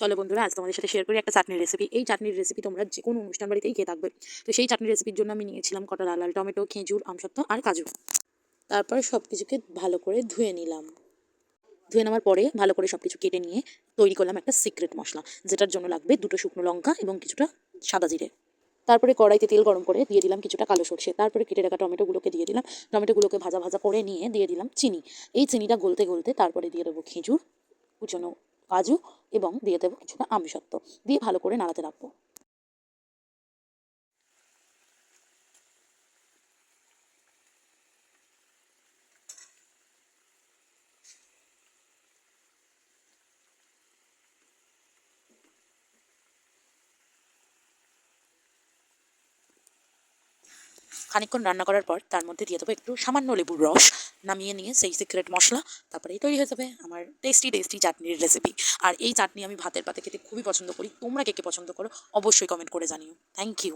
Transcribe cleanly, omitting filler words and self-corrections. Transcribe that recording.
চলো বন্ধুরা, আজ তোমাদের সাথে শেয়ার করি একটা চাটনির রেসিপি। এই চাটনির রেসিপি তোমরা যে কোনো অনুষ্ঠান বাড়িতেই খেয়ে থাকবে। তো সেই চাটনির রেসিপির জন্য আমি নিয়েছিলাম কটা লাল লাল টমেটো, খেজুর, আমসত্ত্ব আর কাজু। তারপর সব কিছুকে ভালো করে ধুয়ে নিলাম। ধুয়ে নেওয়ার পরে ভালো করে সব কিছু কেটে নিয়ে তৈরি করলাম একটা সিক্রেট মশলা, যেটার জন্য লাগবে 2টো শুকনো লঙ্কা এবং কিছুটা সাদা জিরে। তারপরে কড়াইতে তেল গরম করে দিয়ে দিলাম কিছুটা কালো সরষে। তারপরে কেটে রাখা টমেটোগুলোকে দিয়ে দিলাম। টমেটোগুলোকে ভাজা ভাজা করে নিয়ে দিয়ে দিলাম চিনি। এই চিনিটা গলতে গলতে তারপরে দিয়ে দেবো খেজুর, কুচনো কাজু এবং দিয়ে দেবো কিছুটা আমসত্ত্ব। দিয়ে ভালো করে নাড়াতে রাখবো। খানিকক্ষণ রান্না করার পর তার মধ্যে দিয়ে দেবো একটু সামান্য লেবুর রস। নামিয়ে নিয়ে সেই সিক্রেট মশলা। তারপরেই তৈরি হয়ে যাবে আমার টেস্টি টেস্টি চাটনির রেসিপি। আর এই চাটনি আমি ভাতের পাতে খেতে খুবই পছন্দ করি। তোমরা কে কে পছন্দ করো অবশ্যই কমেন্ট করে জানিও। Thank you.